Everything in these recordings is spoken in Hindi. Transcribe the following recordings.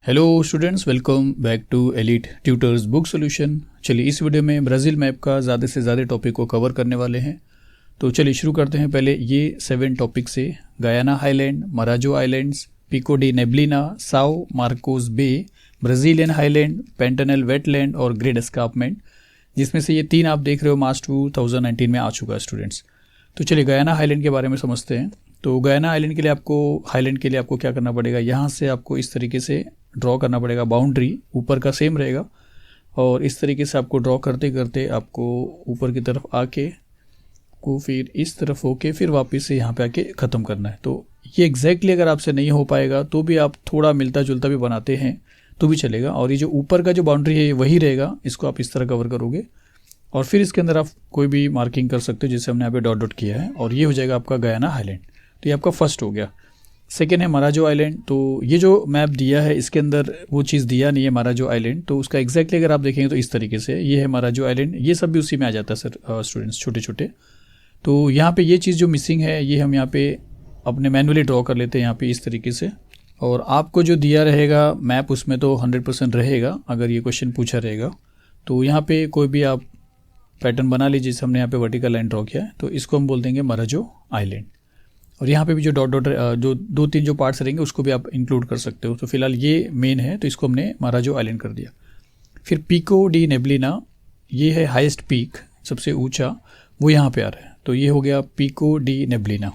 Hello students, welcome back to elite tutors book solution. चलिए इस वीडियो में ब्राज़ील मैप का ज़्यादा से ज़्यादा टॉपिक को कवर करने वाले हैं। तो चलिए शुरू करते हैं। पहले ये 7 टॉपिक से Guyana Highland, Marajo Islands, Pico de Neblina, Sao Marcos Bay, Brazilian Highland, Pantanal Wetland और ग्रेट एस्कार्पमेंट, जिसमें से ये 3 आप देख रहे हो मार्च 2019 में आ चुका है स्टूडेंट्स। तो चलिए गयाना हाईलैंड के बारे में समझते हैं। तो गयाना हाईलैंड के लिए आपको क्या करना पड़ेगा, यहाँ से आपको इस तरीके से ड्रॉ करना पड़ेगा। बाउंड्री ऊपर का सेम रहेगा और इस तरीके से आपको ड्रॉ करते करते आपको ऊपर की तरफ आके को फिर इस तरफ होके फिर वापस से यहाँ पे आके ख़त्म करना है। तो ये एग्जैक्टली अगर आपसे नहीं हो पाएगा तो भी आप थोड़ा मिलता जुलता भी बनाते हैं तो भी चलेगा। और ये जो ऊपर का जो बाउंड्री है वही रहेगा, इसको आप इस तरह कवर करोगे और फिर इसके अंदर आप कोई भी मार्किंग कर सकते हो, जैसे हमने यहाँ पे डॉट डॉट किया है, और ये हो जाएगा आपका गयाना हाईलैंड। तो ये आपका फर्स्ट हो गया। सेकेंड है मराजो आइलैंड। तो ये जो मैप दिया है इसके अंदर वो चीज़ दिया नहीं है मराजो आइलैंड, तो उसका एग्जैक्टली अगर आप देखेंगे तो इस तरीके से ये है मराजो आइलैंड। ये सब भी उसी में आ जाता है सर स्टूडेंट्स, छोटे छोटे। तो यहाँ पे ये चीज़ जो मिसिंग है ये हम यहाँ पे अपने मैनुअली ड्रॉ कर लेते हैं यहाँ पे इस तरीके से। और आपको जो दिया रहेगा मैप उसमें तो 100% रहेगा अगर ये क्वेश्चन पूछा रहेगा। तो यहाँ पे कोई भी आप पैटर्न बना लीजिए। जैसे हमने यहाँ पे वर्टिकल लाइन ड्रॉ किया है तो इसको हम बोल देंगे मराजो आइलैंड। और यहाँ पे भी जो डॉट डॉट जो 2-3 जो पार्ट्स रहेंगे उसको भी आप इंक्लूड कर सकते हो। तो फिलहाल ये मेन है तो इसको हमने मराजो आइलैंड कर दिया। फिर पिको डी नेब्लिना, ये है हाईएस्ट पीक, सबसे ऊंचा, वो यहाँ पे आ रहा है। तो ये हो गया पिको डी नेब्लिना।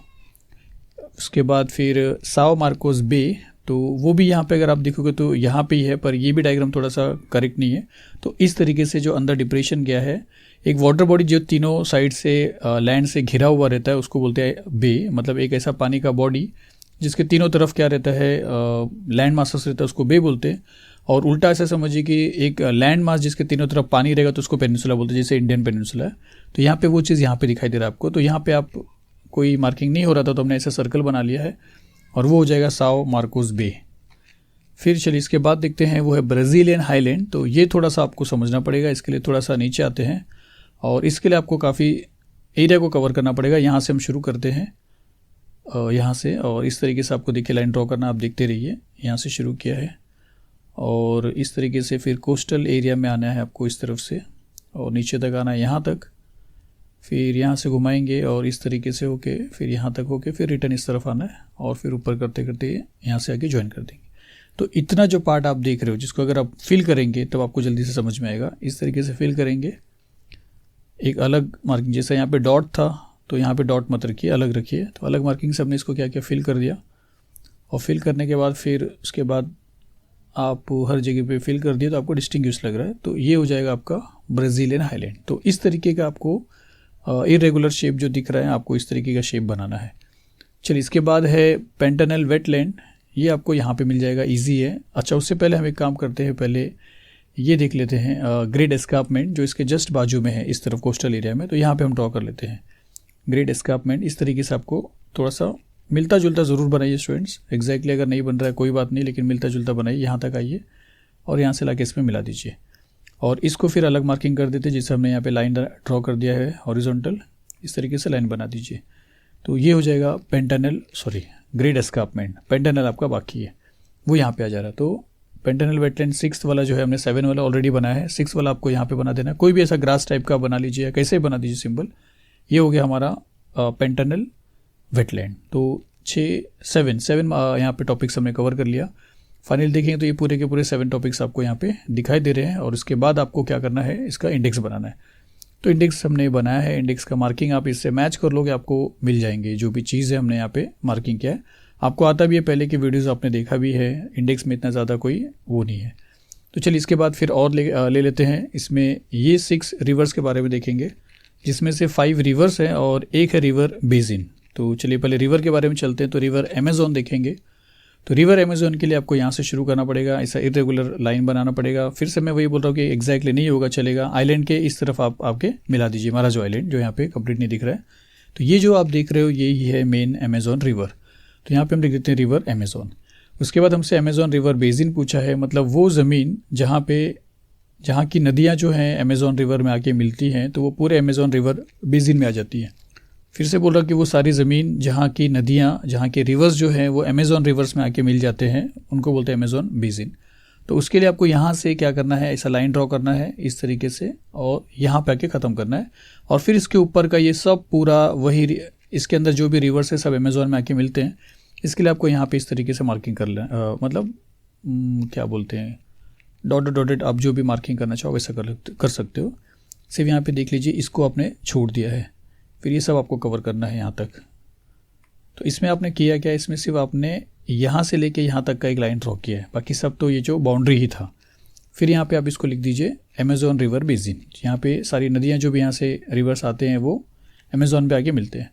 उसके बाद फिर साओ मार्कोस बे, तो वो भी यहाँ पे अगर आप देखोगे तो यहाँ पे ही है, पर ये भी डायग्राम थोड़ा सा करेक्ट नहीं है। तो इस तरीके से जो अंदर डिप्रेशन गया है, एक वाटर बॉडी जो तीनों साइड से लैंड से घिरा हुआ रहता है उसको बोलते हैं बे। मतलब एक ऐसा पानी का बॉडी जिसके तीनों तरफ क्या रहता है, लैंड मासेस रहता है, उसको बे बोलते हैं। और उल्टा ऐसा समझिए कि एक लैंड मास जिसके तीनों तरफ पानी रहेगा तो उसको पेनिनसुला बोलते हैं, जैसे इंडियन पेनिनसुला है। तो यहाँ पे वो चीज़ यहाँ पे दिखाई दे रहा है आपको। तो यहाँ पे आप कोई मार्किंग नहीं हो रहा था तो हमने ऐसा सर्कल बना लिया है और वो हो जाएगा साओ मार्कोस बे। फिर चलिए इसके बाद देखते हैं वो है ब्राज़ीलियन हाईलैंड। तो ये थोड़ा सा आपको समझना पड़ेगा, इसके लिए थोड़ा सा नीचे आते हैं और इसके लिए आपको काफ़ी एरिया को कवर करना पड़ेगा। यहाँ से हम शुरू करते हैं, यहाँ से, और इस तरीके से आपको देखिए लाइन ड्रॉ करना, आप देखते रहिए। यहाँ से शुरू किया है और इस तरीके से फिर कोस्टल एरिया में आना है आपको इस तरफ से और नीचे तक आना है यहाँ तक। फिर यहाँ से घुमाएंगे और इस तरीके से होके फिर यहाँ तक होके फिर रिटर्न इस तरफ आना है और फिर ऊपर करते करते यहाँ से आके ज्वाइन कर देंगे। तो इतना जो पार्ट आप देख रहे हो जिसको अगर आप फिल करेंगे तब आपको जल्दी से समझ में आएगा। इस तरीके से फिल करेंगे, एक अलग मार्किंग, जैसा यहाँ पे डॉट था तो यहाँ पे डॉट मत रखिए, अलग रखिए। तो अलग मार्किंग से हमने इसको क्या किया, फिल कर दिया। और फिल करने के बाद फिर उसके बाद आप हर जगह पे फिल कर दिए तो आपको डिस्टिंग्विश लग रहा है। तो ये हो जाएगा आपका ब्राज़ीलियन हाईलैंड। तो इस तरीके का आपको इरेगुलर शेप जो दिख रहा है आपको इस तरीके का शेप बनाना है। चलिए इसके बाद है पेंटानेल वेटलैंड, ये आपको यहाँ पे मिल जाएगा, इजी है। अच्छा, उससे पहले हम एक काम करते हैं, पहले ये देख लेते हैं ग्रेट एस्कार्पमेंट जो इसके जस्ट बाजू में है इस तरफ कोस्टल एरिया में। तो यहाँ पे हम ड्रॉ कर लेते हैं ग्रेट एस्कार्पमेंट। इस तरीके से आपको थोड़ा सा मिलता जुलता ज़रूर बनाइए स्टूडेंट्स। एग्जैक्टली अगर नहीं बन रहा है कोई बात नहीं, लेकिन मिलता जुलता बनाइए। यहाँ तक आइए और यहाँ से लाके इसमें मिला दीजिए और इसको फिर अलग मार्किंग कर देते हैं, जिससे हमने यहाँ पे लाइन ड्रॉ कर दिया है हॉरिजॉन्टल। इस तरीके से लाइन बना दीजिए। तो ये हो जाएगा ग्रेट एस्कार्पमेंट। पेंटानेल आपका बाकी है, वो यहाँ पे आ जा रहा है। तो पेंटानेल वेटलैंड 6th वाला जो है हमने 7 वाला ऑलरेडी बनाया है, 6 वाला आपको यहाँ पे बना देना है। कोई भी ऐसा ग्रास टाइप का बना लीजिए या कैसे बना दीजिए सिंबल। ये हो गया हमारा पेंटानेल वेटलैंड। तो 7 यहाँ पे टॉपिक्स हमने कवर कर लिया। फाइनल देखेंगे तो ये पूरे के पूरे 7 टॉपिक्स आपको यहाँ पे दिखाई दे रहे हैं। और उसके बाद आपको क्या करना है, इसका इंडेक्स बनाना है। तो इंडेक्स हमने बनाया है, इंडेक्स का मार्किंग आप इससे मैच कर लोगे, आपको मिल जाएंगे जो भी चीज़ है हमने यहाँ पे मार्किंग किया है। आपको आता भी है, पहले की वीडियोस आपने देखा भी है। इंडेक्स में इतना ज़्यादा कोई वो नहीं है। तो चलिए इसके बाद फिर और ले लेते हैं। इसमें ये 6 रिवर्स के बारे में देखेंगे, जिसमें से 5 रिवर्स हैं और एक है रिवर बेसिन। तो चलिए पहले रिवर के बारे में चलते हैं। तो रिवर अमेज़न देखेंगे। तो रिवर अमेज़न के लिए आपको यहाँ से शुरू करना पड़ेगा, ऐसा इरेगुलर लाइन बनाना पड़ेगा। फिर से मैं वही बोल रहा हूँ कि एग्जैक्टली नहीं होगा, चलेगा। आइलैंड के इस तरफ आप आपके मिला दीजिए, मराजो आइलैंड जो यहाँ पे कंप्लीट नहीं दिख रहा है। तो ये जो आप देख रहे हो यही है मेन अमेज़न रिवर। तो यहाँ पे हम लिख देते हैं रिवर अमेज़न। उसके बाद हमसे अमेज़न रिवर बेसिन पूछा है, मतलब वो ज़मीन जहाँ की नदियाँ जो हैं अमेज़न रिवर में आके मिलती हैं, तो वो पूरे अमेज़न रिवर बेसिन में आ जाती हैं। फिर से बोल रहा कि वो सारी ज़मीन जहाँ की नदियाँ, जहाँ के रिवर्स जो हैं वो अमेज़न रिवर्स में आके मिल जाते हैं, उनको बोलते हैं अमेज़न बेसिन। तो उसके लिए आपको यहाँ से क्या करना है, ऐसा लाइन ड्रॉ करना है इस तरीके से और यहाँ पे आके ख़त्म करना है। और फिर इसके ऊपर का ये सब पूरा वही, इसके अंदर जो भी रिवर्स है सब अमेज़ॉन में आके मिलते हैं। इसके लिए आपको यहाँ पे इस तरीके से मार्किंग कर लें, मतलब क्या बोलते हैं, डॉटेड डॉटेड, आप जो भी मार्किंग करना चाहो वैसा कर सकते हो। सिर्फ यहाँ पे देख लीजिए, इसको आपने छोड़ दिया है, फिर ये सब आपको कवर करना है यहाँ तक। तो इसमें आपने किया क्या, इसमें सिर्फ आपने यहाँ से लेके यहाँ तक का एक लाइन ड्रॉ किया है, बाकी सब तो ये जो बाउंड्री ही था। फिर यहाँ पे आप इसको लिख दीजिए अमेज़ॉन रिवर बेसिन। यहाँ पे सारी नदियाँ जो भी यहाँ से रिवर्स आते हैं वो अमेज़ॉन पे आके मिलते हैं।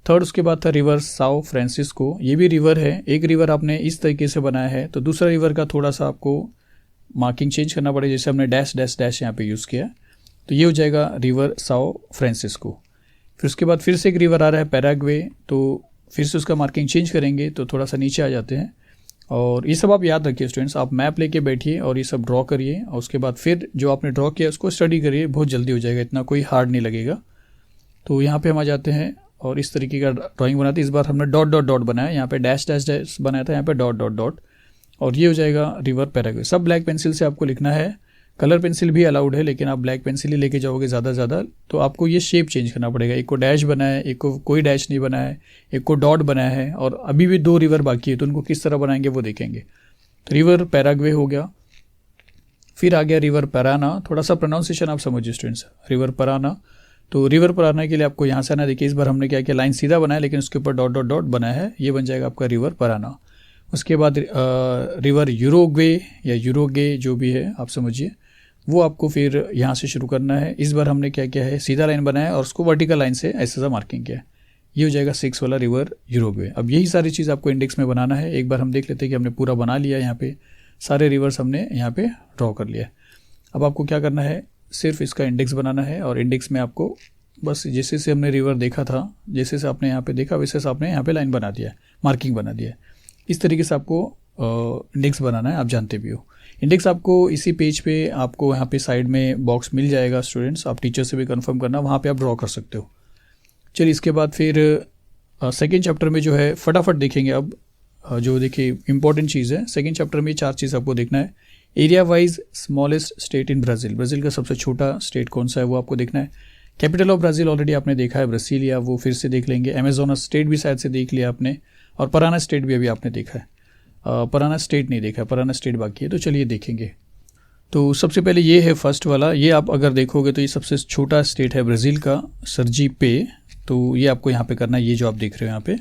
थर्ड उसके बाद था रिवर साओ फ्रांसिस्को। ये भी रिवर है, एक रिवर आपने इस तरीके से बनाया है, तो दूसरा रिवर का थोड़ा सा आपको मार्किंग चेंज करना पड़ेगा। जैसे हमने डैश डैश डैश यहाँ पे यूज़ किया, तो ये हो जाएगा रिवर साओ फ्रांसिस्को। फिर उसके बाद फिर से एक रिवर आ रहा है पैराग्वे, तो फिर से उसका मार्किंग चेंज करेंगे, तो थोड़ा सा नीचे आ जाते हैं। और ये सब आप याद रखिए स्टूडेंट्स, आप मैप लेके बैठिए और ये सब ड्रॉ करिए, और उसके बाद फिर जो आपने ड्रॉ किया उसको स्टडी करिए, बहुत जल्दी हो जाएगा, इतना कोई हार्ड नहीं लगेगा। तो यहाँ पे हम आ जाते हैं और इस तरीके का ड्राइंग बनाते हैं। इस बार हमने डॉट डॉट डॉट बनाया, यहाँ पे डैश डैश डैश बनाया था, यहाँ पे डॉट डॉट डॉट, और ये हो जाएगा रिवर पैराग्वे। सब ब्लैक पेंसिल से आपको लिखना है, कलर पेंसिल भी अलाउड है, लेकिन आप ब्लैक पेंसिल ही लेके जाओगे ज़्यादा, तो आपको ये शेप चेंज करना पड़ेगा। एक को डैश बनाया है, एक को कोई डैश नहीं बनाया है, एक को डॉट बनाया है, और अभी भी 2 रिवर बाकी है, तो उनको किस तरह बनाएंगे वो देखेंगे। तो रिवर पैराग्वे हो गया। फिर आ गया रिवर पराना। थोड़ा सा प्रोनाउंसिएशन आप समझिए स्टूडेंट्स, रिवर पराना। तो रिवर पराना के लिए आपको यहाँ से आना, देखिए इस बार हमने क्या किया, लाइन सीधा बनाया लेकिन उसके ऊपर डॉट डॉट डॉट बनाया है, ये बन जाएगा आपका रिवर पराना। उसके बाद रिवर यूरोग्वे या यूरोगे जो भी है आप समझिए, वो आपको फिर यहाँ से शुरू करना है। इस बार हमने क्या किया है, सीधा लाइन बनाया और उसको वर्टिकल लाइन से ऐसा मार्किंग किया है। ये हो जाएगा 6 वाला रिवर यूरोग्वे। अब यही सारी चीज़ आपको इंडेक्स में बनाना है। एक बार हम देख लेते हैं कि हमने पूरा बना लिया, यहाँ पे सारे रिवर्स हमने यहाँ पे ड्रॉ कर लिया। अब आपको क्या करना है, सिर्फ इसका इंडेक्स बनाना है, और इंडेक्स में आपको बस जैसे से हमने रिवर देखा था, जैसे से आपने यहाँ पे देखा वैसे से आपने यहाँ पे लाइन बना दिया, मार्किंग बना दिया। इस तरीके से आपको इंडेक्स बनाना है, आप जानते भी हो। इंडेक्स आपको इसी पेज पे आपको यहाँ पे साइड में बॉक्स मिल जाएगा स्टूडेंट्स, आप टीचर से भी कंफर्म करना, वहाँ पे आप ड्रॉ कर सकते हो। चलिए इसके बाद फिर सेकेंड चैप्टर में जो है फटाफट देखेंगे। अब जो देखिए इंपॉर्टेंट चीज़ है, सेकेंड चैप्टर में 4 चीज़ आपको देखना है। Area wise smallest state in Brazil, Brazil का सबसे छोटा स्टेट कौन सा है वो आपको देखना है। कैपिटल ऑफ ब्राज़ील ऑलरेडी आपने देखा है ब्रासीलिया, वो फिर से देख लेंगे। अमेज़ोनस स्टेट भी शायद से देख लिया आपने, और पराना स्टेट भी अभी आपने देखा है। पराना स्टेट नहीं देखा, पराना स्टेट बाकी है, तो चलिए देखेंगे। तो सबसे पहले ये है फर्स्ट वाला, ये आप अगर देखोगे तो ये सबसे छोटा स्टेट है ब्राज़ील का, सर्जिपे। तो ये आपको यहाँ पे करना है, ये जो आप देख रहे हो यहाँ पे।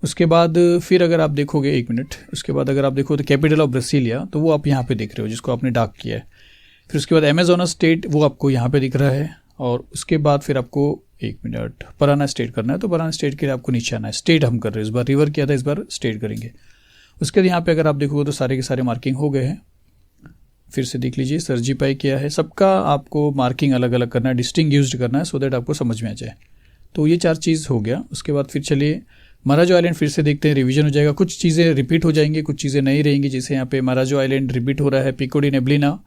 उसके बाद फिर अगर आप देखोगे, एक मिनट, उसके बाद अगर आप देखो तो कैपिटल ऑफ ब्रासीलिया, तो वो आप यहाँ पे देख रहे हो जिसको आपने डार्क किया है। फिर उसके बाद अमेज़ोनस स्टेट, वो आपको यहाँ पे दिख रहा है। और उसके बाद फिर आपको, एक मिनट, पराना स्टेट करना है, तो पराना स्टेट के लिए आपको नीचे आना है। स्टेट हम कर रहे हैं, इस बार रिवर किया था, इस बार स्टेट करेंगे। उसके बाद यहाँ पे अगर आप देखोगे तो सारे के सारे मार्किंग हो गए हैं। फिर से देख लीजिए, सर्जिपाई किया है, सबका आपको मार्किंग अलग अलग करना है, डिस्टिंग्विश्ड करना है, सो दैट आपको समझ में आ जाए। तो ये 4 चीज़ हो गया। उसके बाद फिर चलिए माराजो आइलैंड फिर से देखते हैं, रिवीजन हो जाएगा। कुछ चीज़ें रिपीट हो जाएंगी, कुछ चीज़ें नहीं रहेंगी। जैसे यहाँ पे माराजो आइलैंड रिपीट हो रहा है, पिको डी नेब्लिना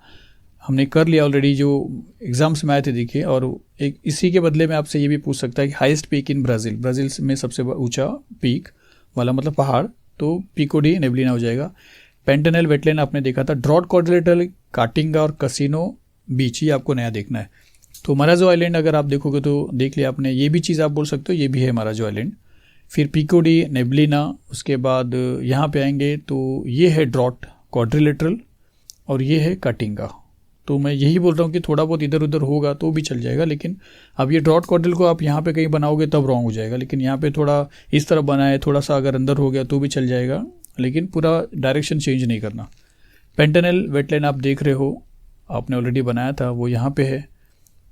हमने कर लिया ऑलरेडी, जो एग्जाम्स में आए थे देखिए। और एक इसी के बदले में आपसे ये भी पूछ सकता है कि highest peak in Brazil, Brazil में सबसे ऊंचा पीक वाला मतलब पहाड़, तो पिको डी नेब्लिना हो जाएगा। पेंटेनल वेटलैंड आपने देखा था, ड्रॉट क्वाड्रिलेटरल, काटिंगा और कसिनो बीच, ये आपको नया देखना है। तो माराजो आइलैंड अगर आप देखोगे तो देख लिया आपने, ये भी चीज़ आप बोल सकते हो, ये भी है माराजो आइलैंड। फिर पिको डी नेब्लिना, उसके बाद यहाँ पे आएंगे तो ये है ड्रॉट क्वाड्रिलेटरल और ये है काटिंगा। तो मैं यही बोल रहा हूँ कि थोड़ा बहुत इधर उधर होगा तो भी चल जाएगा, लेकिन अब ये ड्रॉट क्वाड्रिल को आप यहाँ पे कहीं बनाओगे तब रॉन्ग हो जाएगा। लेकिन यहाँ पे थोड़ा इस तरह बना है, थोड़ा सा अगर अंदर हो गया तो भी चल जाएगा, लेकिन पूरा डायरेक्शन चेंज नहीं करना। पेंटेनल वेटलैंड आप देख रहे हो, आपने ऑलरेडी बनाया था, वो यहाँ पे है।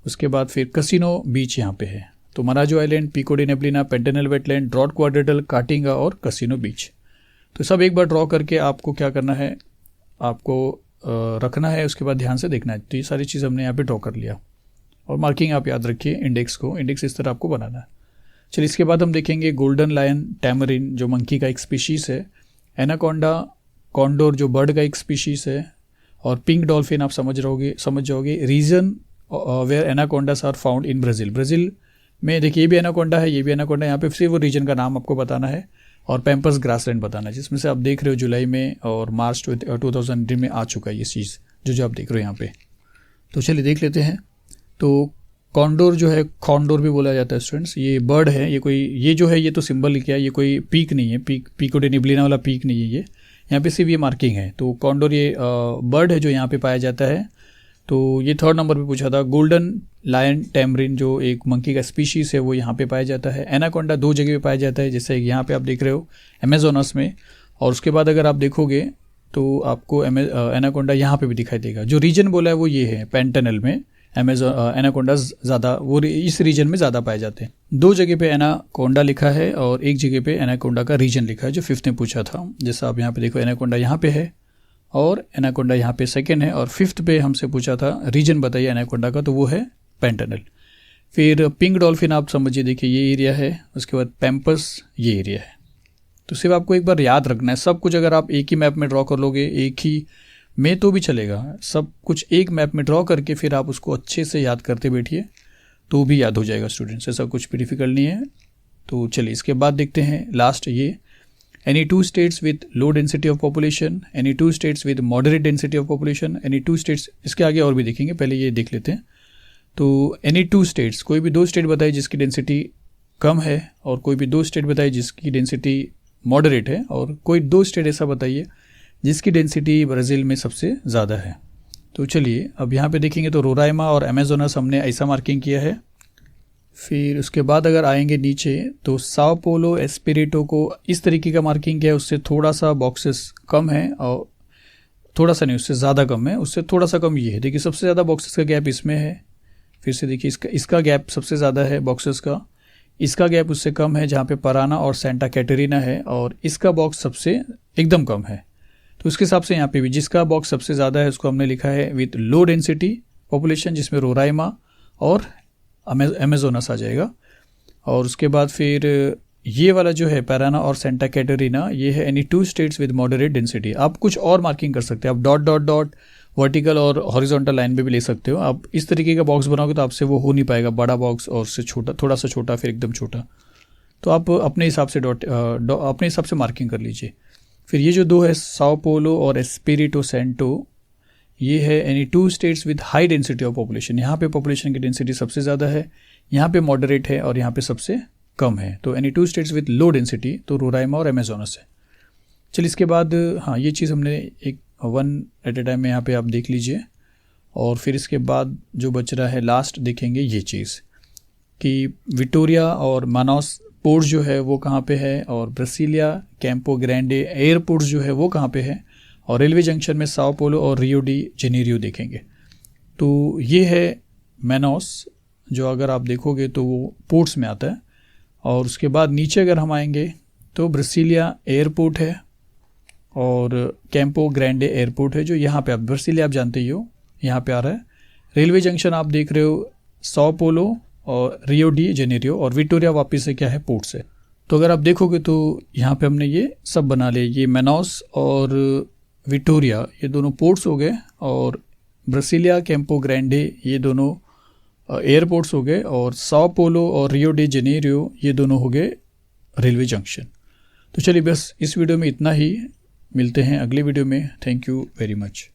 उसके बाद फिर कसिनो बीच यहाँ पे है। तो Marajo Island, Pico de Neblina, Pantanal Wetland, Drought Quadrilateral, Caatinga और कसिनो बीच। तो सब एक बार ड्रॉ करके आपको क्या करना है, आपको रखना है। उसके बाद ध्यान से देखना है। तो ये सारी चीज़ हमने यहाँ पे ड्रॉ कर लिया, और मार्किंग आप याद रखिए इंडेक्स को, इंडेक्स इस तरह आपको बनाना है। चलिए इसके बाद हम देखेंगे गोल्डन लायन टैमरिन, जो मंकी का एक स्पीशीज़ है। एनाकोंडा कॉन्डोर, जो बर्ड का एक स्पीशीज़ है। और पिंक डॉल्फिन आप समझ जाओगे। Region where anacondas are found in Brazil, Brazil में देखिए ये भी एनाकोंडा है, ये भी एनाकोंडा, यहाँ पे सिर्फ वो रीजन का नाम आपको बताना है। और पैम्पर्स ग्रासलैंड बताना है, जिसमें से आप देख रहे हो जुलाई में और मार्च 2019 में आ चुका है ये चीज़ जो आप देख रहे हो यहाँ पे। तो चलिए देख लेते हैं। तो कॉन्डोर जो है, कॉन्डोर भी बोला जाता है स्टूडेंट्स, ये बर्ड है। ये जो है ये तो सिंबल क्या है, ये कोई पीक नहीं है, पीको डे निब्लिना वाला पीक नहीं है ये, यहाँ पे सिर्फ ये मार्किंग है। तो कॉन्डोर ये बर्ड है जो यहाँ पे पाया जाता है। तो ये 3rd नंबर पे पूछा था। गोल्डन लायन टैमरिन जो एक मंकी का स्पीशीज़ है वो यहाँ पे पाया जाता है। एनाकोंडा 2 जगह पे पाया जाता है, जैसे यहाँ पे आप देख रहे हो अमेजोनस में, और उसके बाद अगर आप देखोगे तो आपको एनाकोंडा यहाँ पे भी दिखाई देगा। जो रीजन बोला है वो ये है, पैंटेनल में एनाकोंडा ज़्यादा वो इस रीजन में ज़्यादा पाए जाते हैं। 2 जगह पे एनाकोंडा लिखा है और 1 जगह पे एनाकोंडा का रीजन लिखा है, जो 5th में पूछा था। जैसा आप यहाँ पे देखो एनाकोंडा यहाँ पे है और एनाकोंडा यहाँ पे 2nd है, और 5th पे हमसे पूछा था रीजन बताइए एनाकोंडा का, तो वो है पैंटेनल। फिर पिंक डॉल्फिन आप समझिए, देखिए ये एरिया है, उसके बाद पैम्पस ये एरिया है। तो सिर्फ आपको एक बार याद रखना है, सब कुछ अगर आप एक ही मैप में ड्रॉ कर लोगे, एक ही में तो भी चलेगा, सब कुछ एक मैप में ड्रॉ करके फिर आप उसको अच्छे से याद करते बैठिए तो भी याद हो जाएगा स्टूडेंट्स, ऐसा कुछ भी डिफिकल्ट नहीं है। तो चलिए इसके बाद देखते हैं लास्ट ये, any 2 states with low density of population, any 2 states with moderate density of population, any 2 states, इसके आगे और भी देखेंगे, पहले ये देख लेते हैं। तो एनी 2 स्टेट्स, कोई भी 2 स्टेट बताइए जिसकी डेंसिटी कम है, और कोई भी 2 स्टेट बताइए जिसकी डेंसिटी मॉडरेट है, और कोई 2 स्टेट ऐसा बताइए जिसकी डेंसिटी ब्राज़ील में सबसे ज़्यादा है। तो चलिए अब यहाँ पे देखेंगे तो रोराइमा और अमेजोनस हमने ऐसा मार्किंग किया है। फिर उसके बाद अगर आएंगे नीचे तो साओ पोलो एस्पिरिटो को इस तरीके का मार्किंग किया है, उससे थोड़ा सा बॉक्सेस कम है, और थोड़ा सा नहीं, उससे ज़्यादा कम है, उससे थोड़ा सा कम ये है। देखिए सबसे ज़्यादा बॉक्सेस का गैप इसमें है, फिर से देखिए इसका गैप सबसे ज़्यादा है बॉक्सेस का, इसका गैप उससे कम है जहाँ पे पराना और सेंटा कैटरीना है, और इसका बॉक्स सबसे एकदम कम है। तो उसके हिसाब से यहाँ पे भी जिसका बॉक्स सबसे ज़्यादा है उसको हमने लिखा है विथ लो डेंसिटी पॉपुलेशन, जिसमें रोराइमा और अमेजोनस आ जाएगा। और उसके बाद फिर ये वाला जो है पैराना और सेंटा कैटरीना, ये है any 2 states with moderate density. आप कुछ और मार्किंग कर सकते हैं, आप डॉट डॉट डॉट वर्टिकल और हॉरिजॉन्टल लाइन पे भी ले सकते हो। आप इस तरीके का बॉक्स बनाओगे तो आपसे वो हो नहीं पाएगा, बड़ा बॉक्स और उससे छोटा, थोड़ा सा छोटा, फिर एकदम छोटा। तो आप अपने हिसाब से अपने हिसाब से मार्किंग कर लीजिए। फिर ये जो 2 है साओ पोलो और एस्पिरिटो सेंटो, ये है any 2 states with high density of population. यहाँ पे पॉपुलेशन की डेंसिटी सबसे ज़्यादा है, यहाँ पे मॉडरेट है और यहाँ पे सबसे कम है। तो any 2 states with low density, तो रोराइमा और अमेजोनस है। चलिए इसके बाद हाँ ये चीज़ हमने एक 1 एट ए टाइम में यहाँ पे आप देख लीजिए। और फिर इसके बाद जो बच रहा है लास्ट देखेंगे ये चीज़ कि विक्टोरिया और मानोस पोर्ट जो है वो कहाँ पे है, और ब्रासिलिया कैंपो ग्रैंडे एयरपोर्ट जो है वो कहाँ पे है, और रेलवे जंक्शन में साओ पोलो और रियो डी जेनेरियो देखेंगे। तो ये है मैनोस, जो अगर आप देखोगे तो वो पोर्ट्स में आता है। और उसके बाद नीचे अगर हम आएंगे तो ब्रासिलिया एयरपोर्ट है और कैंपो ग्रैंडे एयरपोर्ट है, जो यहाँ पे आप ब्रासिलिया आप जानते ही हो यहाँ पे आ रहा है। रेलवे जंक्शन आप देख रहे हो साओ पोलो और रियो डी जेनेरियो, और विक्टोरिया वापस से क्या है पोर्ट से। तो अगर आप देखोगे तो यहाँ पे हमने ये सब बना लिया, ये मैनोस और विक्टोरिया ये दोनों पोर्ट्स हो गए, और ब्रासिलिया कैंपो ग्रैंडे ये दोनों एयरपोर्ट्स हो गए, और साओ पोलो और रियो डी जेनेरियो ये दोनों हो गए रेलवे जंक्शन। तो चलिए बस इस वीडियो में इतना ही, मिलते हैं अगले वीडियो में। Thank you very much.